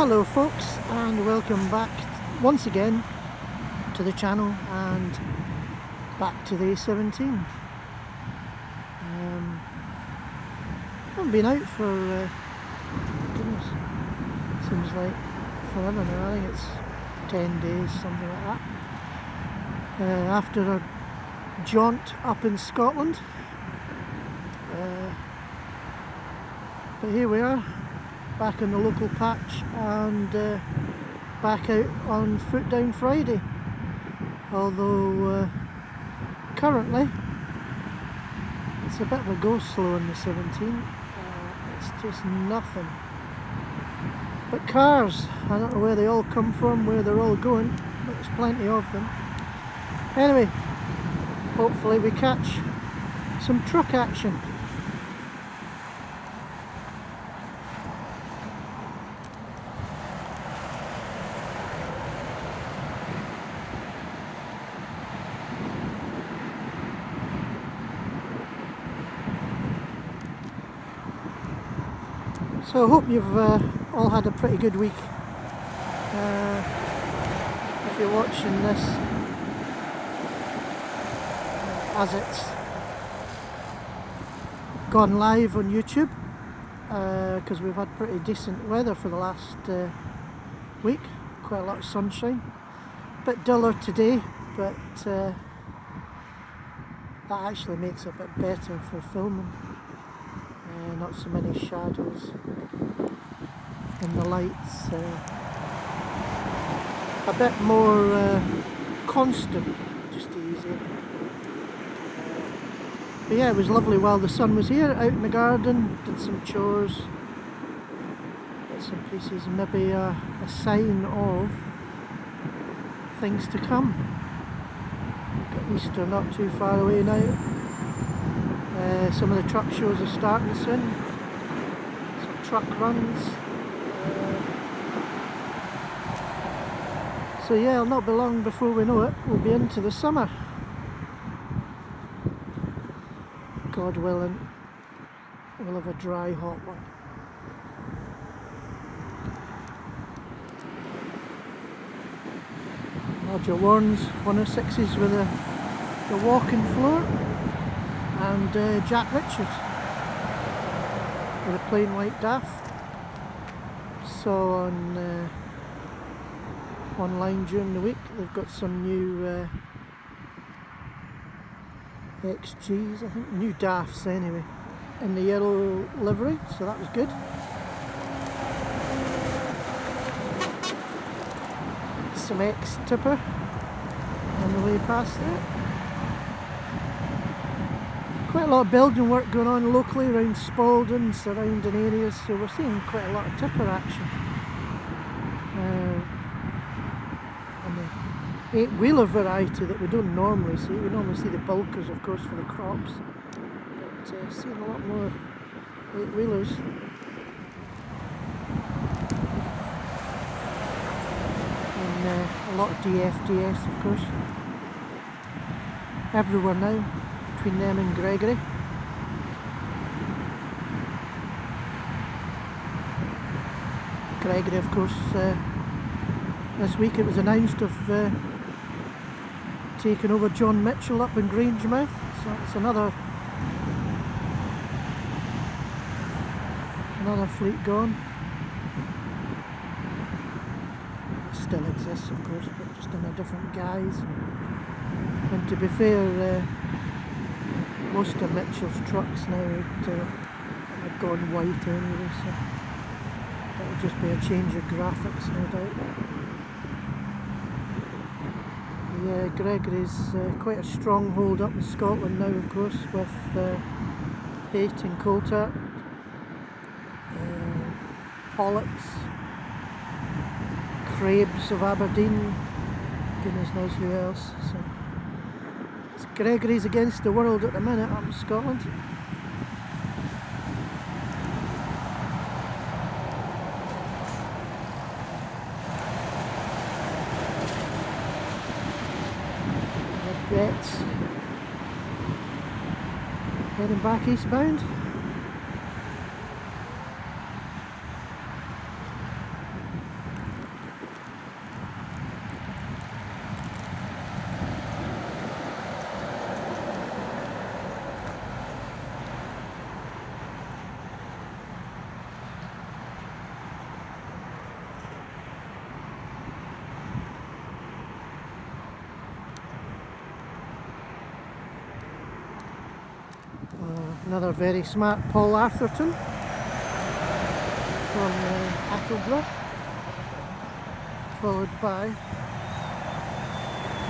Hello folks, and welcome back once again to the channel and back to the A17. Haven't been out for goodness, seems like forever now. I think it's 10 days, something like that, after a jaunt up in Scotland. But here we are, back in the local patch and back out on foot down Friday. Although currently it's a bit of a go slow on the 17. It's just nothing but cars. I don't know where they all come from, where they're all going, but there's plenty of them. Anyway, hopefully we catch some truck action. So I hope you've all had a pretty good week. If you're watching this as it's gone live on YouTube, because we've had pretty decent weather for the last week, quite a lot of sunshine. A bit duller today, but that actually makes it a bit better for filming. Not so many shadows and the lights, a bit more constant, just easier. But yeah, it was lovely while the sun was here, out in the garden, did some chores, bits and pieces, maybe a sign of things to come. Got Easter not too far away now. Some of the truck shows are starting soon, some truck runs, so yeah, it'll not be long before we know it, we'll be into the summer. God willing, we'll have a dry, hot one. Roger Warren's 106s with the walking floor. And Jack Richards with a plain white DAF. So on online during the week they've got some new XGs, I think, new DAFs anyway, in the yellow livery, so that was good. Some X-tipper on the way past there. Quite a lot of building work going on locally around Spalding, surrounding areas, so we're seeing quite a lot of tipper action. And the 8-wheeler variety that we don't normally see. We normally see the bulkers, of course, for the crops, but seeing a lot more 8-wheelers. And a lot of DFDS, of course. Everywhere now, between them and Gregory. Gregory, of course, this week it was announced of taking over John Mitchell up in Grangemouth, so it's another fleet gone. It still exists, of course, but just in a different guise. And to be fair, most of Mitchell's trucks now had gone white anyway, so it'll just be a change of graphics, no doubt. Yeah, Gregory's quite a stronghold up in Scotland now, of course, with Haight and Coulter, Haulage, Crabes of Aberdeen, goodness knows who else. So Gregory's against the world at the minute up in Scotland. The Bets heading back eastbound. Another very smart Paul Atherton from Attleborough, followed by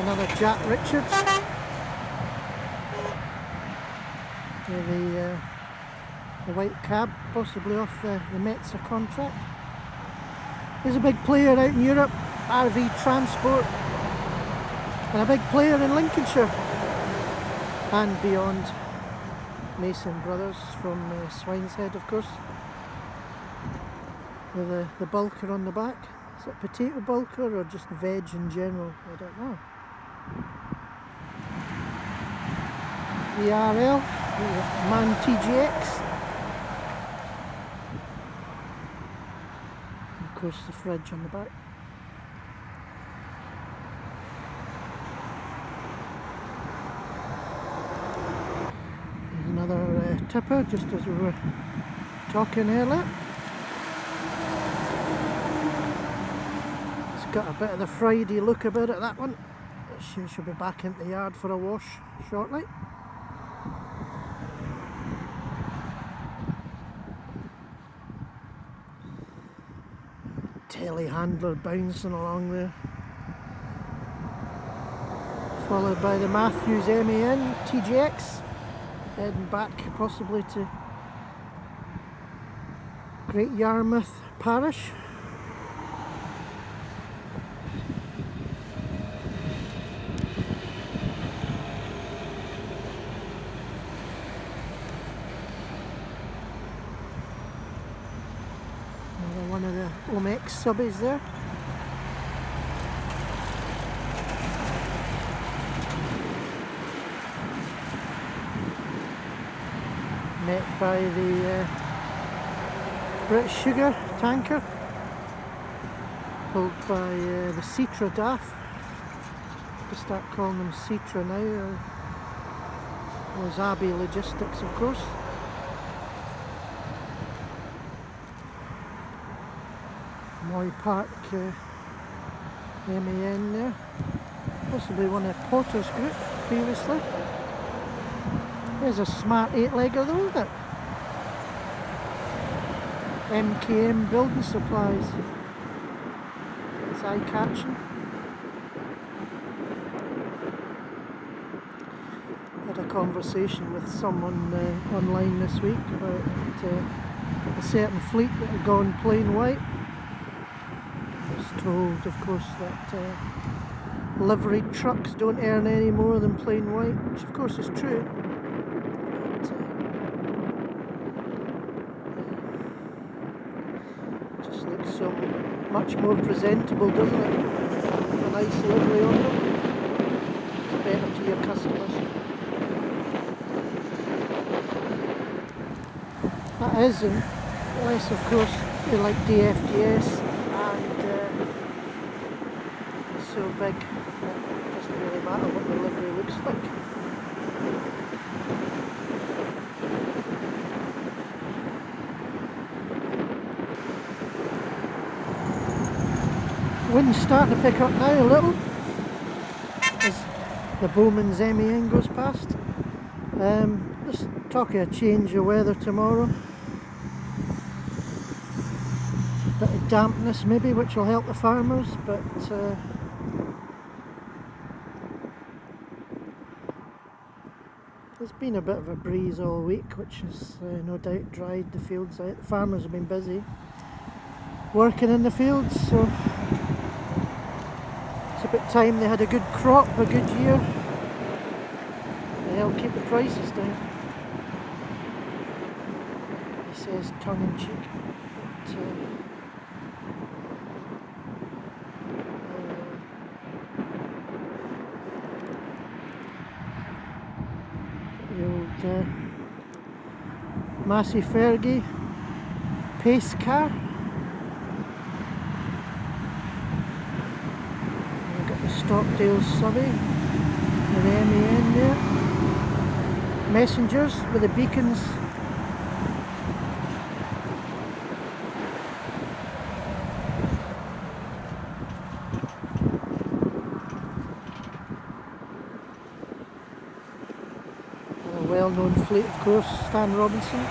another Jack Richards, the white cab, possibly off the Metzer contract. He's a big player out in Europe, RV transport, and a big player in Lincolnshire and beyond. Mason Brothers from Swineshead, of course, with the bulker on the back. Is it potato bulker or just veg in general? I don't know. The RL, the Man TGX, and of course the fridge on the back. Another tipper, just as we were talking earlier. It's got a bit of the Friday look about it, that one. She should be back into the yard for a wash shortly. Telehandler bouncing along there. Followed by the Matthews MAN TGX. Heading back possibly to Great Yarmouth Parish. Another one of the Omex subbies there. Met by the British Sugar tanker, pulled by the Citra DAF. To start calling them Citra now. Wasabi Logistics, of course. Moy Park MAN there, possibly one of Potter's group previously. There's a smart 8-legger though, isn't it? MKM Building Supplies. It's eye-catching. Had a conversation with someone online this week about a certain fleet that had gone plain white. I was told, of course, that liveried trucks don't earn any more than plain white, which of course is true. Just looks so much more presentable, doesn't it? With a nice livery on them. It's better to your customers. That is, unless of course they like DFDS and it's so big that it doesn't really matter what the livery looks like. Wind's starting to pick up now a little as the Bowman's MAN goes past. Just talking a change of weather tomorrow. Bit of dampness maybe, which will help the farmers, but there's been a bit of a breeze all week, which has no doubt dried the fields out. The farmers have been busy working in the fields, so it's about time they had a good crop, a good year. They help keep the prices down. He says tongue in cheek, but the old Massey Fergie pace car. We've got the Stockdale Subby with the MAN there. Messengers with the beacons. well-known fleet, of course, Stan Robinson.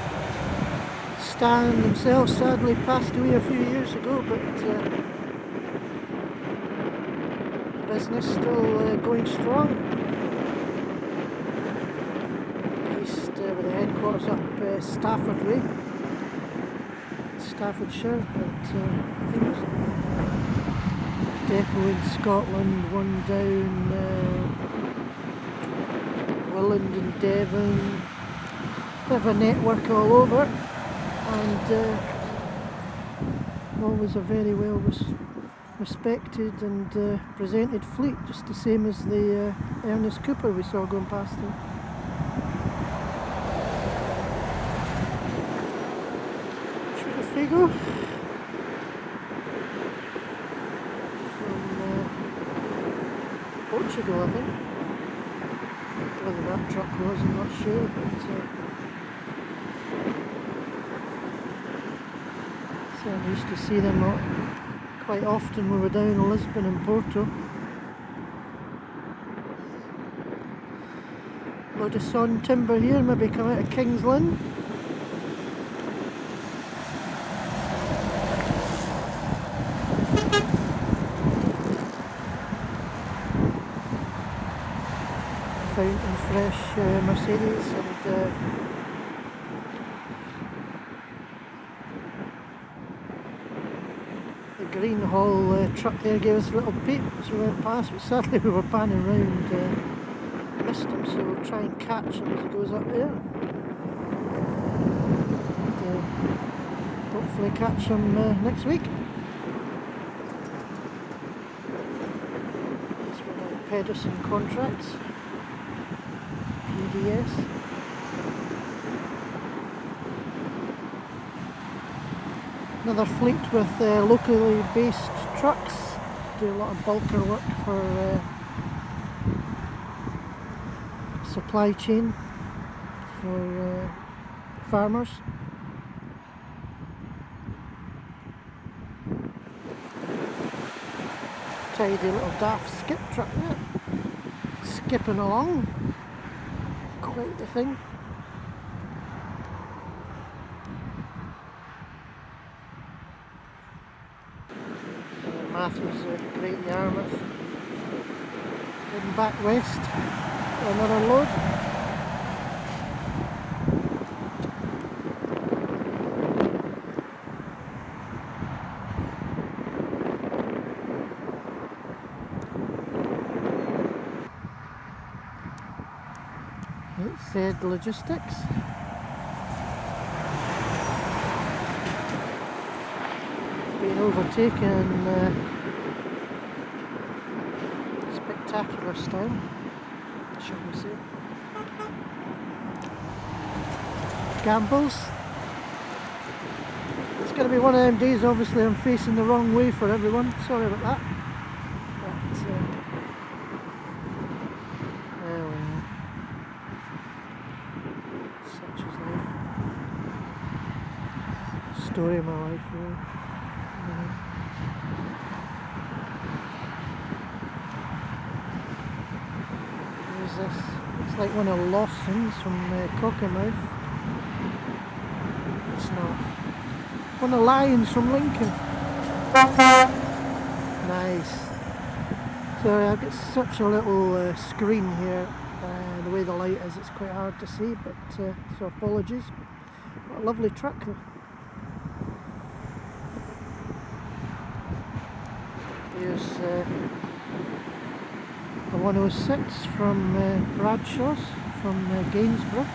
Stan himself sadly passed away a few years ago, but the business still going strong. Based with the headquarters up Stafford Way, Staffordshire, but I think there's a depot in Scotland, one down Willand and Devon, bit of a network all over, and always a very well respected and presented fleet, just the same as the Ernest Cooper we saw going past there. Frigo from Portugal, I think. Whether that truck was, I'm not sure, but certainly used to see them quite often when we were down in Lisbon and Porto. Load of sawn timber here, maybe come out of King's Lynn. Fountain fresh Mercedes, and the green haul truck there gave us a little peep as we went past, but sadly we were panning round, missed him, so we'll try and catch him as he goes up there, and hopefully catch him next week. These were now Pedersen contracts. Yes. Another fleet with locally based trucks, do a lot of bulker work for supply chain for farmers. Tidy little daft skip truck there, skipping along. Quite the thing. And then Matthew's Great Yarmouth. Heading back west for another load. Said logistics. Being overtaken spectacular style, shall we say. Gambles. It's going to be one of them days, obviously I'm facing the wrong way for everyone, sorry about that. But, story of my life, really. There's this, it's like one of Lawson's from Cockermouth. It's not. One of Lions from Lincoln. Nice. Sorry, I've got such a little screen here. The way the light is, it's quite hard to see, but so apologies. What a lovely truck though. Here's a 106 from Bradshaw's from Gainsborough.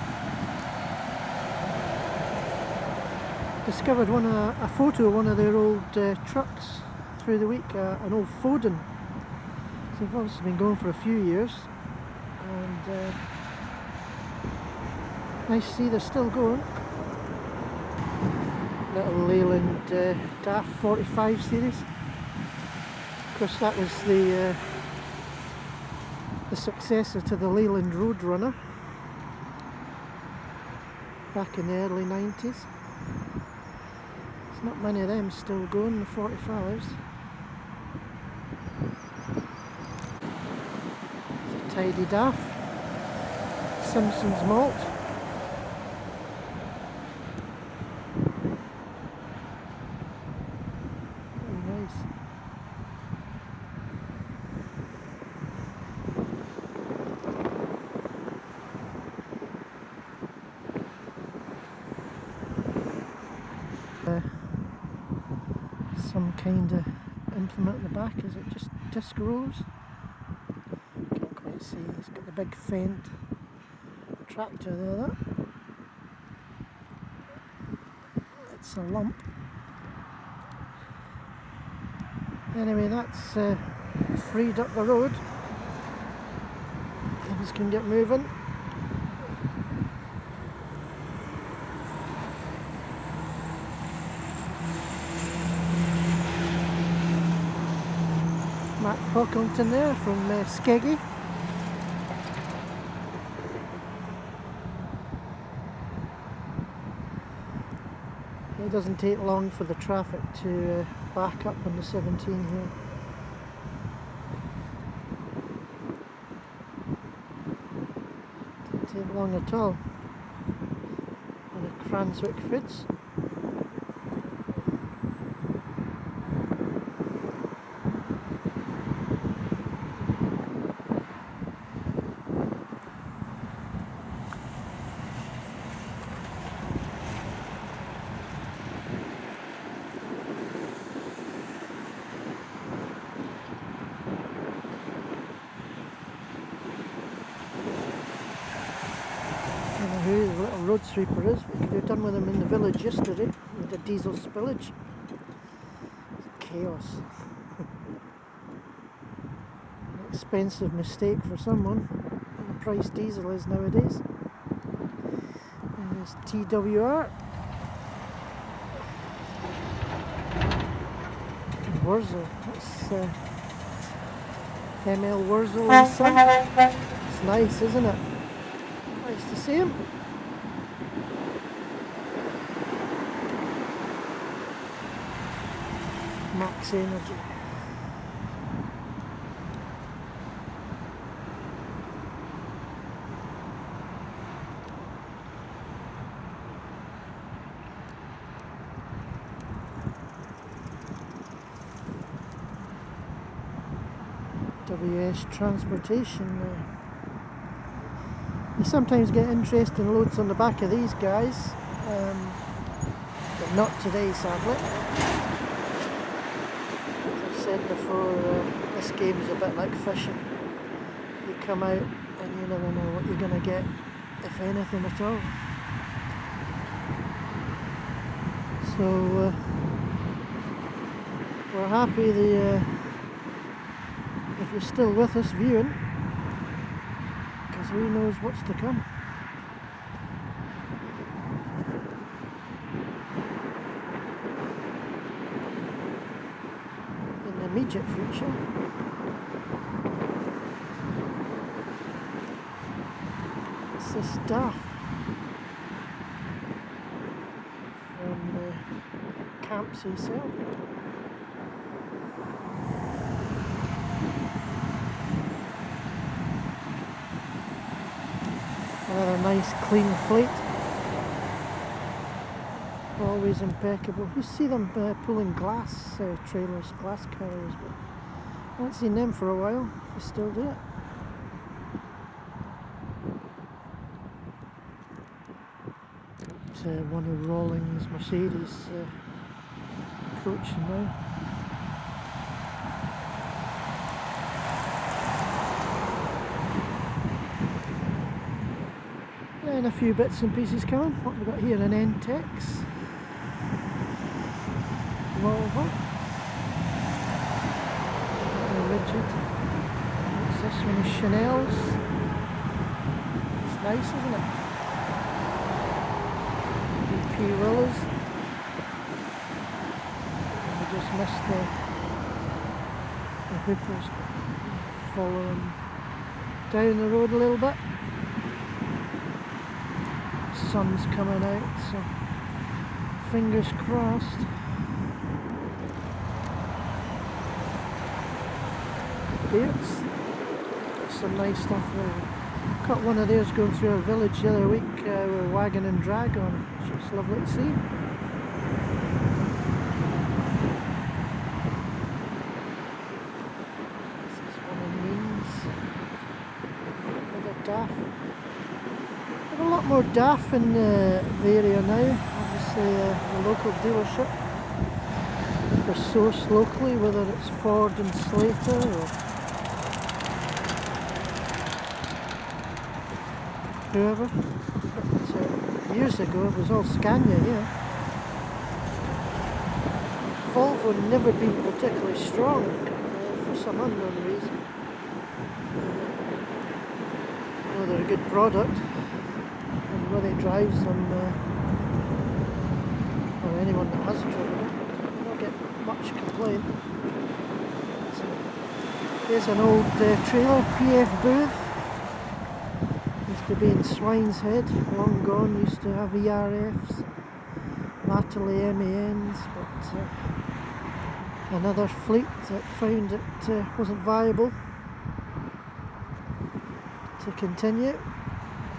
Discovered a photo of one of their old trucks through the week, an old Foden. So they've obviously been going for a few years, and nice to see they're still going. Little Leyland DAF 45 series. Of course, that was the successor to the Leyland Roadrunner back in the early 90s. There's not many of them still going, the 45s. It's a tidy DAF. Simpson's malt. some kind of implement at the back. Is it just disc rollers? Can't quite see. He's got the big Fendt tractor there. That it's a lump. Anyway, that's freed up the road. Things can get moving. Matt Pocklington there from Skeggy. It doesn't take long for the traffic to back up on the 17 here. Doesn't take long at all. And the Cranswick fits. Who the little road sweeper is. We could have done with him in the village yesterday with the diesel spillage. It's chaos. An expensive mistake for someone. What the price diesel is nowadays. There's TWR. Wurzel. That's ML Wurzel and Son. It's nice, isn't it? Nice to see him. Max Energy. WS Transportation. You sometimes get interesting loads on the back of these guys, but not today, sadly. As I've said before, this game is a bit like fishing. You come out and you never know what you're going to get, if anything at all. So we're happy if you're still with us viewing, because who knows what's to come. In the immediate future. It's the staff from Camps himself. Another nice clean fleet, always impeccable. You see them pulling glass trailers, glass carriers, but I haven't seen them for a while. They still do it. Got one of Rawlings Mercedes approaching now. And a few bits and pieces coming. What we've got here, an Entex Volvo. Rigid. What's this one? Is Chanel's. It's nice, isn't it? DP Willers. We just missed the hoopers following down the road a little bit. Sun's coming out, so fingers crossed. Beards, got some nice stuff there. Caught one of theirs going through our village the other week with wagon and drag on, which was lovely to see. This is one of Means with a DAF. A lot more DAF in the area now, obviously the local dealership. for source locally, whether it's Ford and Slater or whoever. But years ago it was all Scania here. Volvo never been particularly strong for some unknown reason. I know they're a good product, and when it drives them, or anyone that has driven it, you don't get much complaint. Here's an old trailer, PF booth. Used to be in Swine's Head, long gone. Used to have ERFs, latterly MANs, but another fleet that found it wasn't viable to continue,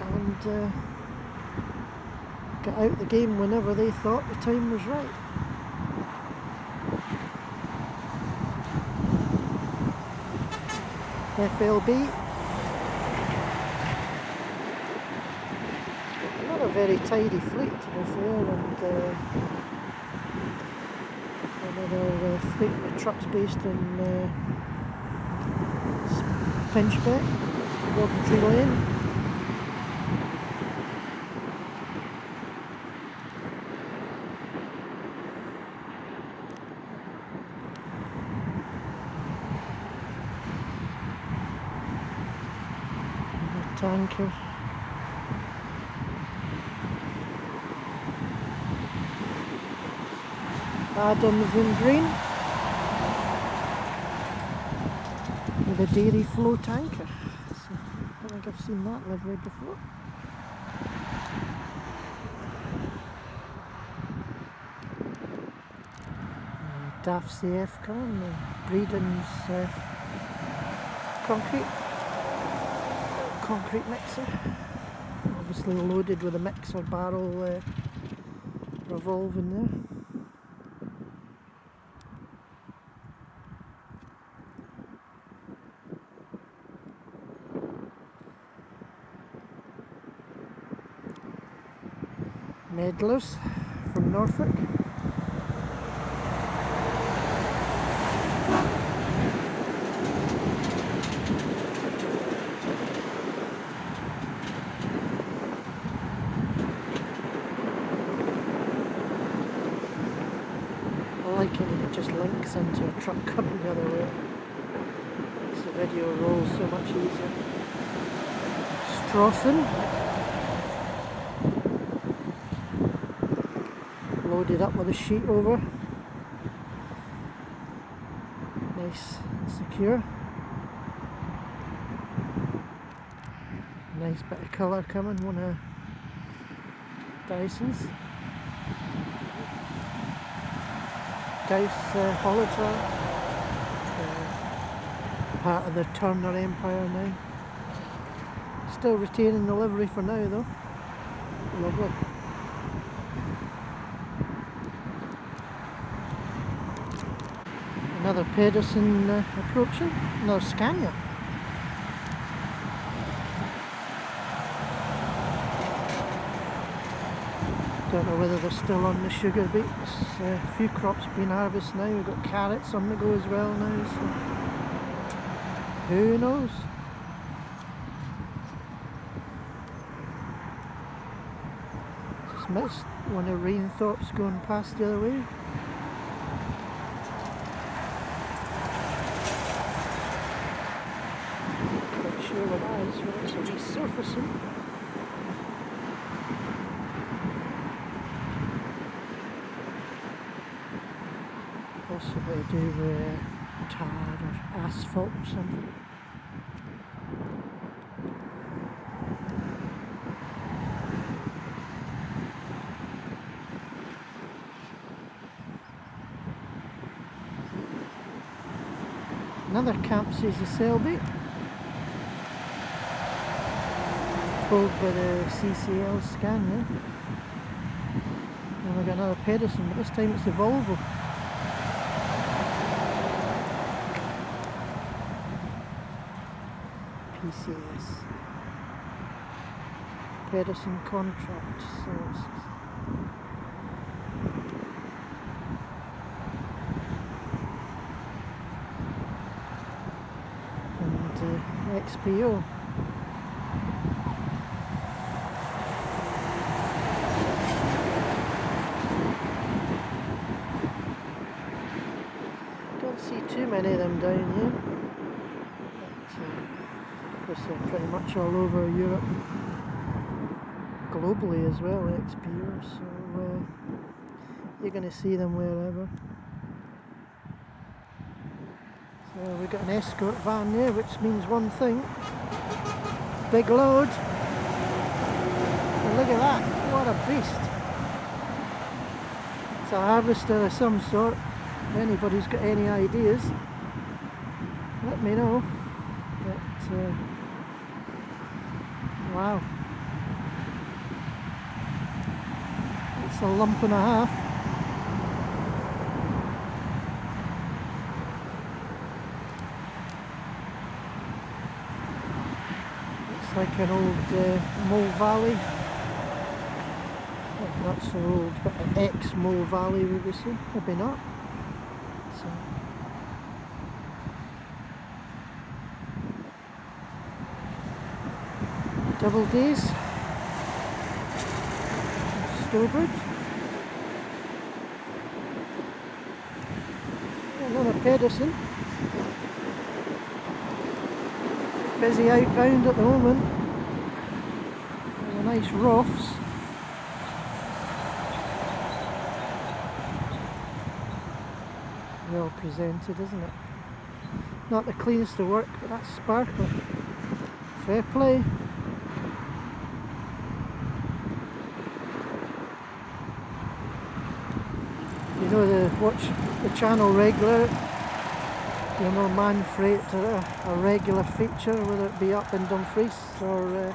and got out the game whenever they thought the time was right. FLB, not a very tidy fleet to be fair, and another fleet with trucks based in Pinchbeck, Tree Lane. Tanker. Adams in green with a dairy flow tanker. So, I don't think I've seen that livery before. DAF CF coming, Breeden's concrete mixer, obviously loaded with a mixer barrel revolving there. Medlars from Norfolk. I like it when it just links into a truck coming the other way. Makes the video roll so much easier. Strawson. Loaded up with a sheet over. Nice and secure. Nice bit of colour coming, one of Dyson's. Haulage, part of the Turner Empire now. Still retaining the livery for now though. Lovely. Another Pedersen approaching, another Scania. Don't know whether they're still on the sugar beets. A few crops being harvested now. We've got carrots on the go as well now, so who knows? Just missed one of Rainthorpe's going past the other way. Not sure what that is, whether it's a resurfacing. Possibly do tar or asphalt or something. Another Campsies of Selby, pulled by the CCL Scania. And we've got another Pedersen, but this time it's the Volvo. PCS, Pedersen Contract Services. XPO. Don't see too many of them down here, but of course they're pretty much all over Europe, globally as well, XPO, so you're going to see them wherever. So we've got an escort van there, which means one thing: big load. And look at that, what a beast! It's a harvester of some sort. If anybody's got any ideas, let me know. But wow, it's a lump and a half. It's like an old Mole Valley. Well, not so old, but an ex-Mole Valley, would we say? Maybe not. So double days, Stowbridge, another Pedersen, busy outbound at the moment, and a nice Roffs. Well presented, isn't it? Not the cleanest of work, but that's sparkling. Fair play. You know, watch the channel regular, you know, Manfreight are a regular feature, whether it be up in Dumfries or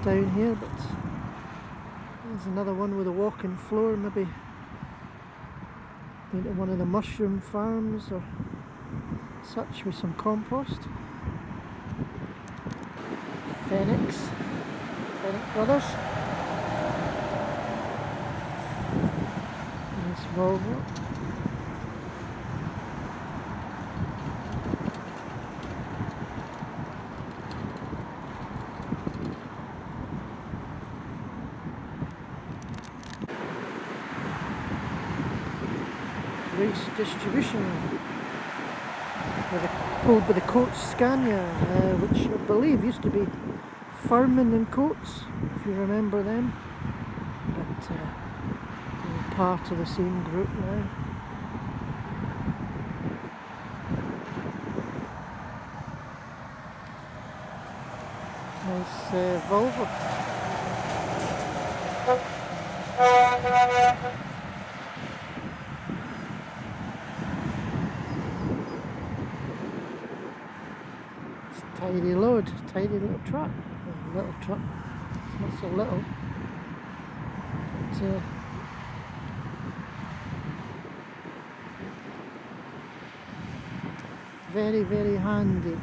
down here. But there's another one with a walking floor, maybe into one of the mushroom farms or such with some compost. Fenix Brothers. Nice Volvo. Race distribution pulled by the Coates Scania, which I believe used to be Furman and Coates, if you remember them, but they're part of the same group now. Nice Volvo. Tidy load, tidy little truck. Well, little truck, it's not so little, but very, very handy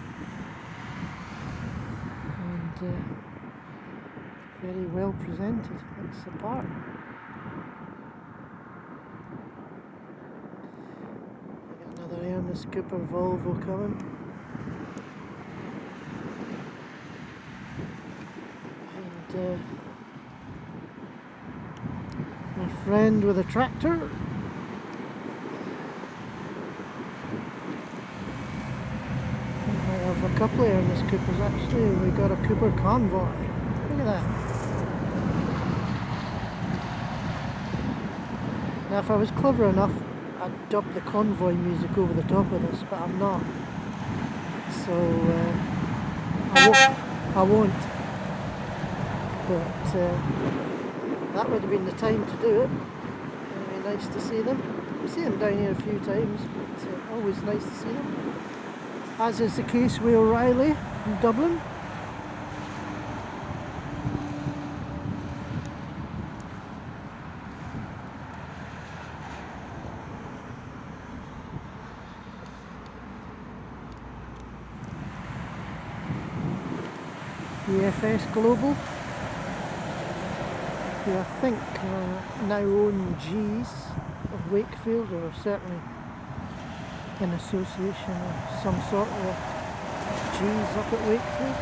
and very well presented. Looks the part. Got another Ernest Cooper Volvo coming. My friend with a tractor. We might have a couple of Ernest Coopers actually. We got a Cooper convoy. Look at that. Now if I was clever enough, I'd dub the convoy music over the top of this, but I'm not. So I won't. But that would have been the time to do it. Anyway, nice to see them. We see them down here a few times, but always nice to see them. As is the case with O'Reilly in Dublin. EFS Global, who I think now own G's of Wakefield, or certainly in association of some sort with G's up at Wakefield.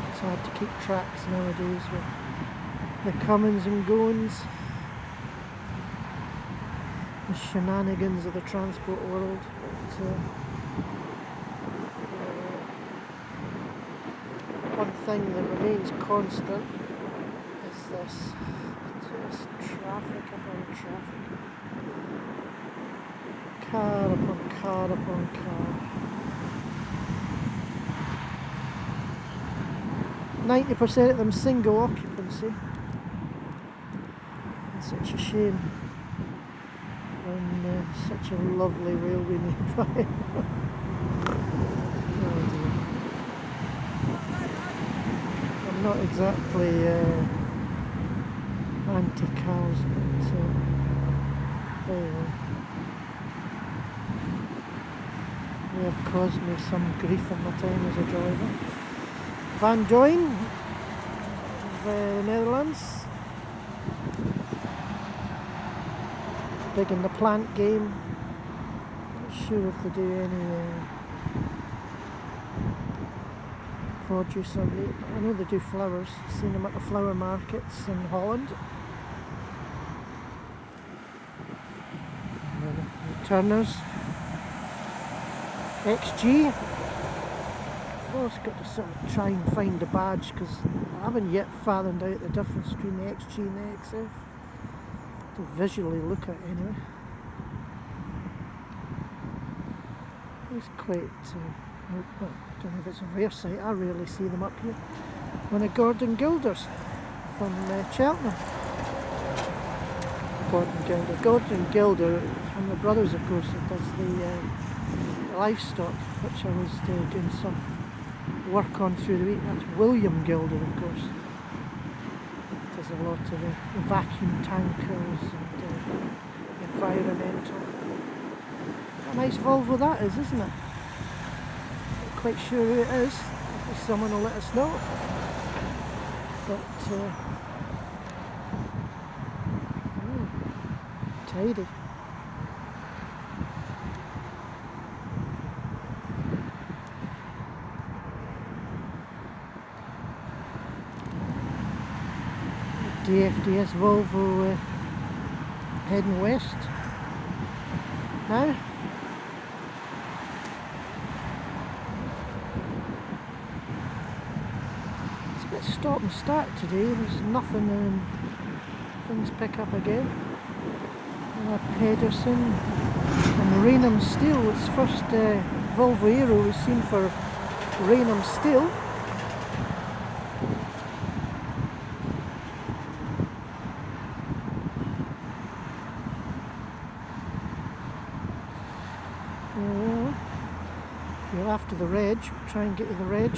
It's hard to keep tracks nowadays with the comings and goings, the shenanigans of the transport world. But, one thing that remains constant is this, just traffic upon traffic, car upon car upon car. 90% of them single occupancy. It's such a shame when such a lovely railway nearby. Oh dear. I'm not exactly anti-cars, but anyway, they have caused me some grief in my time as a driver. Van Doyen of the Netherlands, big in the plant game. Not sure if they do any produce or meat. I know they do flowers. I've seen them at the flower markets in Holland. Turners, XG. I've always got to sort of try and find the badge because I haven't yet fathomed out the difference between the XG and the XF to visually look at anyway. It's quite, well, I don't know if it's a rare sight, I rarely see them up here. One of Gordon Gilder's from Cheltenham. Gordon Gilder is one of the brothers, of course, that does the livestock, which I was doing some work on through the week. That's William Gilder, of course. Does a lot of the vacuum tankers and environmental. A nice Volvo that is, isn't it? Not quite sure who it is. Maybe someone will let us know. But tidy. DFDS Volvo heading west now. It's a bit stop and start today, there's nothing and things pick up again. Pedersen and Rainham Steel, it's first Volvo Aero we've seen for Rainham Steel. If you're after the reg, we'll try and get you the reg.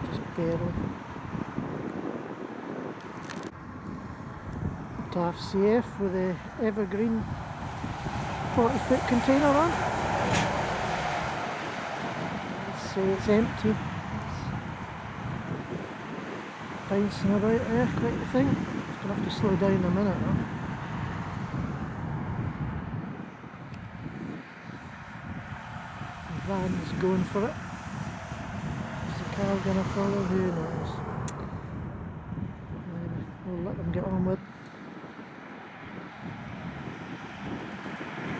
Just barely. DAF CF with the Evergreen 40-foot container on. Let's say it's empty. It's bouncing about there, quite the thing. Just gonna have to slow down in a minute though. The van's going for it. Is the car gonna follow? Who knows? Anyway, we'll let them get on with.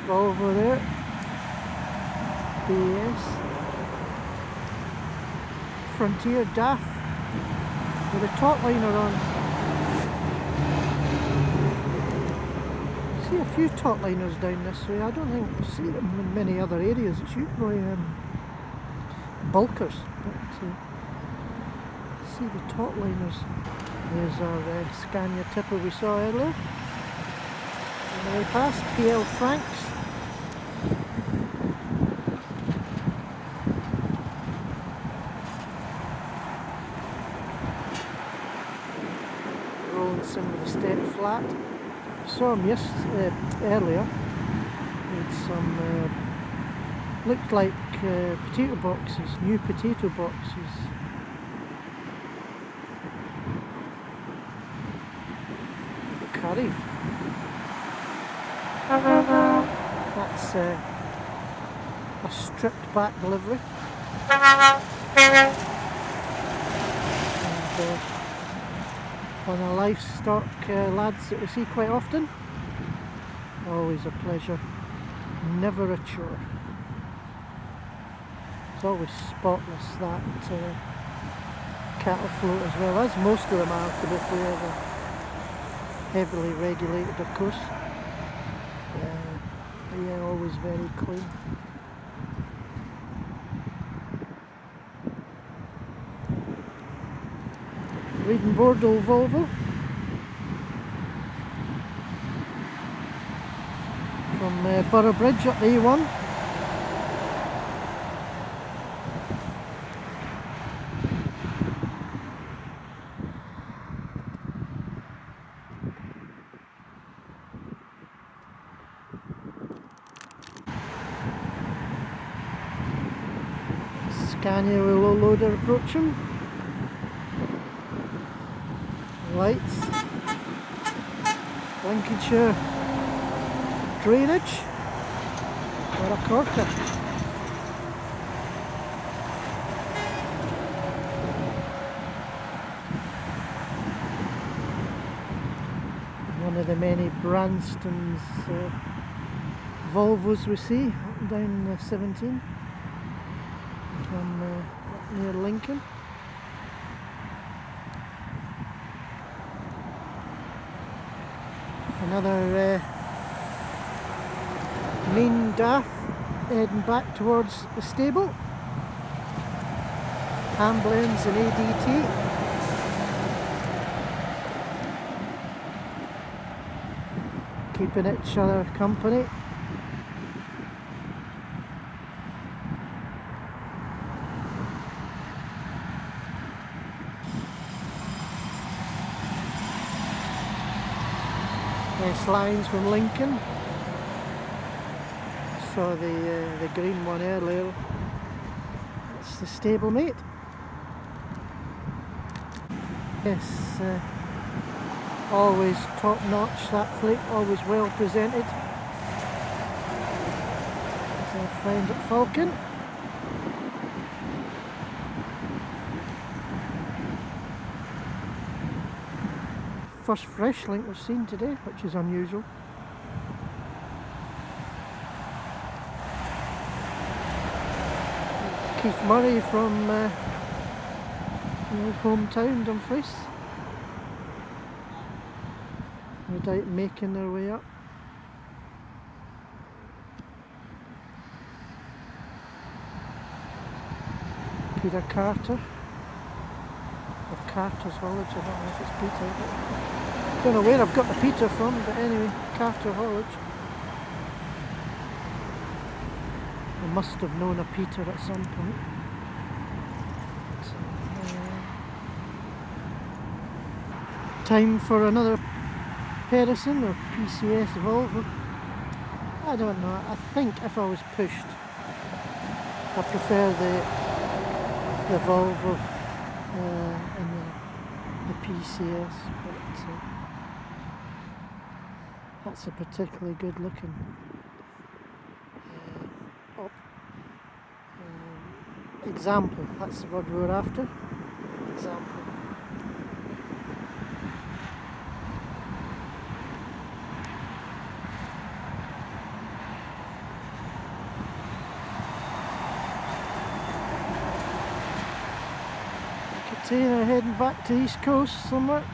Volvo there, BS, Frontier DAF with a top liner on. I see a few top liners down this way. I don't think you see them in many other areas. It's usually bulkers, but see the top liners. There's our Scania tipper we saw earlier. On the way past, PL Franks. Some of the step flat. Saw him earlier. With some looked like potato boxes, new potato boxes. Curry. That's a stripped back delivery. And, one of the livestock lads that we see quite often. Always a pleasure, never a chore. It's always spotless, that cattle float, as well as most of them are, to be fair. They're heavily regulated, of course, but yeah, always very clean. Reading Bordeaux Volvo from Borough Bridge up the A1. Scania with low loader approaching. Lights. Lincolnshire drainage. Or a corker. One of the many Branston's Volvos we see down the 17 from near Lincoln. Another main DAF heading back towards the stable. Hamblins and ADT. Keeping each other company. Nice lines from Lincoln. Saw the green one earlier. It's the stablemate. Yes, always top notch, that fleet, always well presented. Our friend at Falcon. First FreshLinc we've seen today, which is unusual. Keith Murray from the old hometown, Dumfries. No doubt making their way up. Peter Carter. Or Carter's Haulage, I don't know if it's Peter. I don't know where I've got the Peter from, but anyway, Carter Haulage. I must have known a Peter at some point. Time for another Pedersen or PCS Volvo. I don't know, I think if I was pushed, I prefer the Volvo and the PCS, but that's a particularly good looking example. That's the word we were after. Example. Container heading back to East Coast somewhere.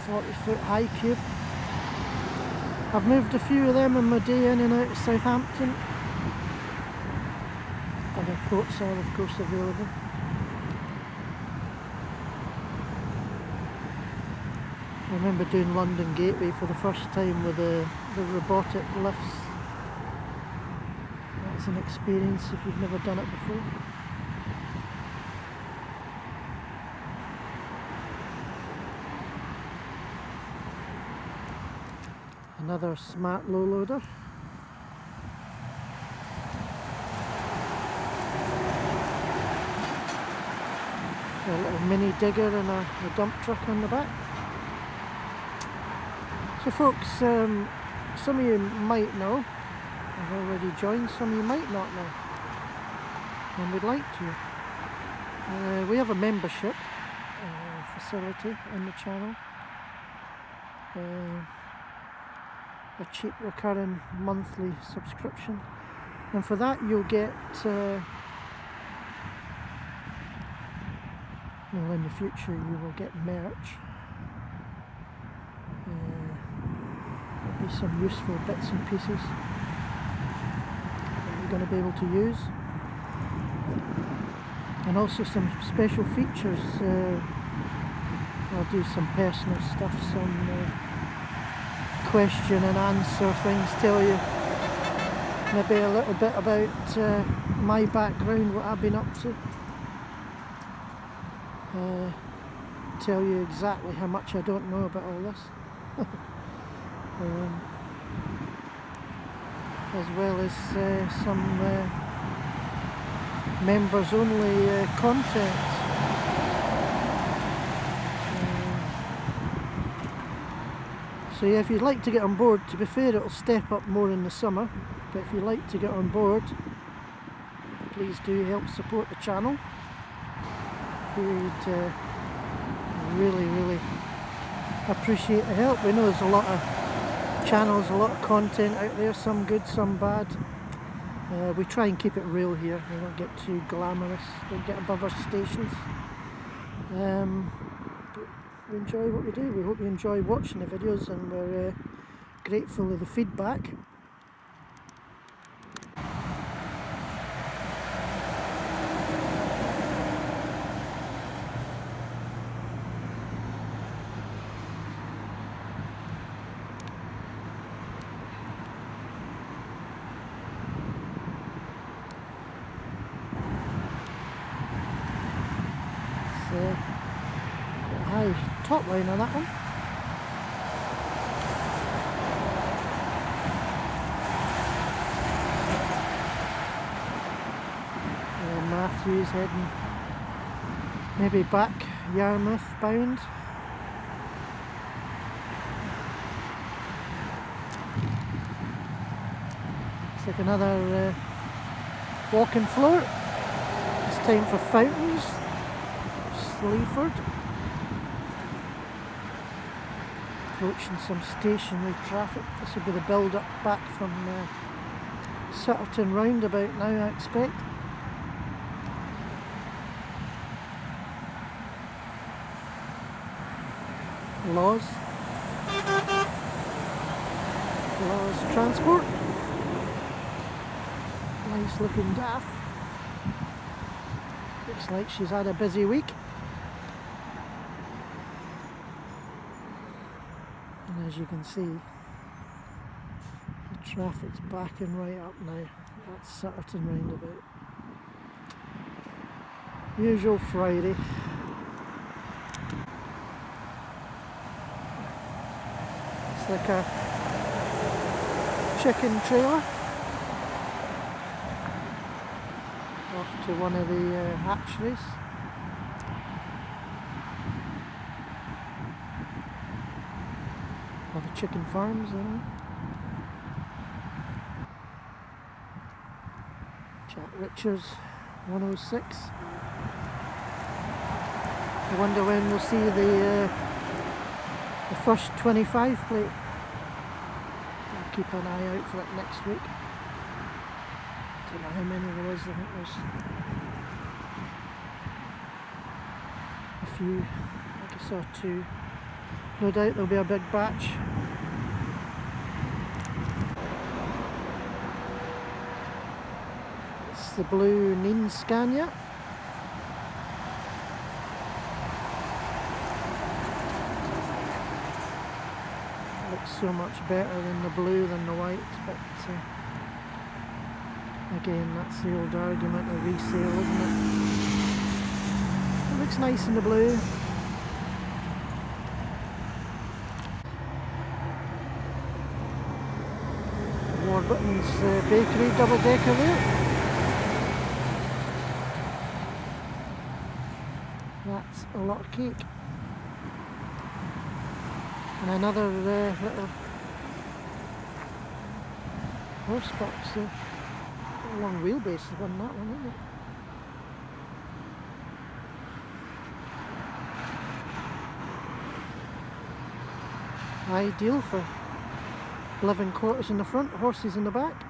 40-foot high cube. I've moved a few of them in my day in and out of Southampton. Other ports are of course available. I remember doing London Gateway for the first time with the robotic lifts. That's an experience if you've never done it before. Another smart low loader. A little mini digger and a dump truck on the back. So folks, some of you might know, You've already joined, some you might not know, and we'd like to. We have a membership facility on the channel, a cheap recurring monthly subscription, and for that you'll get well, in the future you will get merch. There'll be some useful bits and pieces that you're going to be able to use, and also some special features. I'll do some personal stuff, some question and answer things, tell you maybe a little bit about my background, what I've been up to, tell you exactly how much I don't know about all this. As well as some members only content. So yeah, if you'd like to get on board, to be fair it'll step up more in the summer, but if you'd like to get on board, please do help support the channel. We'd really appreciate the help. We know there's a lot of channels, a lot of content out there, some good, some bad. We try and keep it real here, we don't get too glamorous, don't get above our stations. But we enjoy what we do. We hope you enjoy watching the videos, and we're grateful for the feedback. High top line on that one. Matthew's heading maybe back Yarmouth bound. It's like another walking floor. It's time for Fountains, Sleaford. Approaching some stationary traffic. This will be the build-up back from Sutterton roundabout now, I expect. Laws Transport. Nice looking daff. Looks like she's had a busy week. And as you can see, the traffic's backing right up now. That's Sutterton roundabout. Usual Friday. It's like a chicken trailer off to one of the hatcheries. Or the chicken farms, anyway. Jack Richards 106. I wonder when we'll see the first 25 plate. I'll keep an eye out for it next week. Don't know how many there is. I think there's a few. I think I saw 2. No doubt there'll be a big batch. It's the blue Neen Scania. Looks so much better than the blue than the white, but again, that's the old argument of resale, isn't it? It looks nice in the blue. Warburton's bakery double decker there. That's a lot of cake. And another little horse box there. A long wheelbase on that one, isn't it? Ideal for living quarters in the front, horses in the back.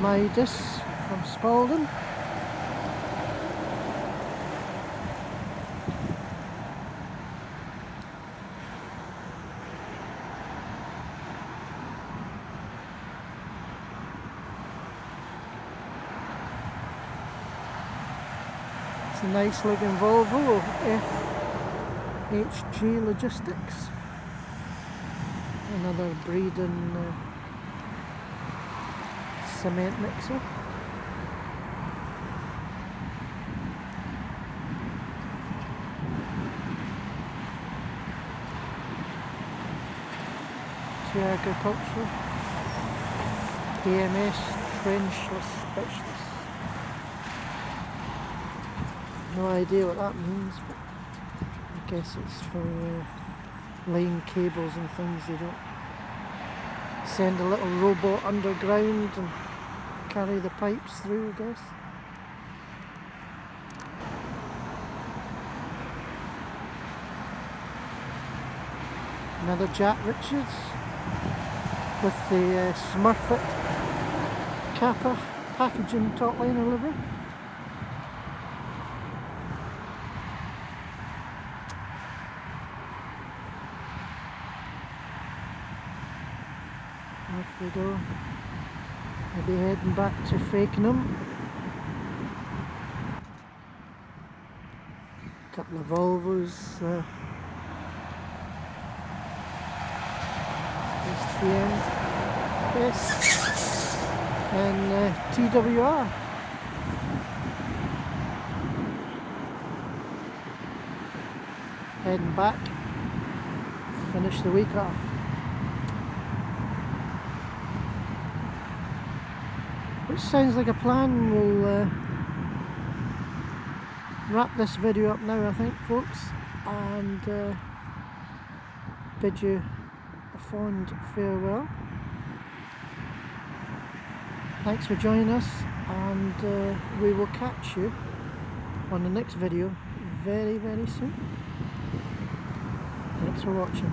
Midas from Spalding. It's a nice looking Volvo FHG Logistics. Another Breeden cement mixer. To agriculture. DMS trenchless specialist. No idea what that means, but I guess it's for laying cables and things. They don't send a little robot underground and carry the pipes through, I guess. Another Jack Richards with the Smurfit Kappa packaging top liner livery. Off we go. We'll be heading back to Fakenham. Couple of Volvos. STM, S, and TWR. Heading back. Finish the week off. Which sounds like a plan. We'll wrap this video up now, I think, folks, and bid you a fond farewell. Thanks for joining us, and we will catch you on the next video very, very soon. Thanks for watching.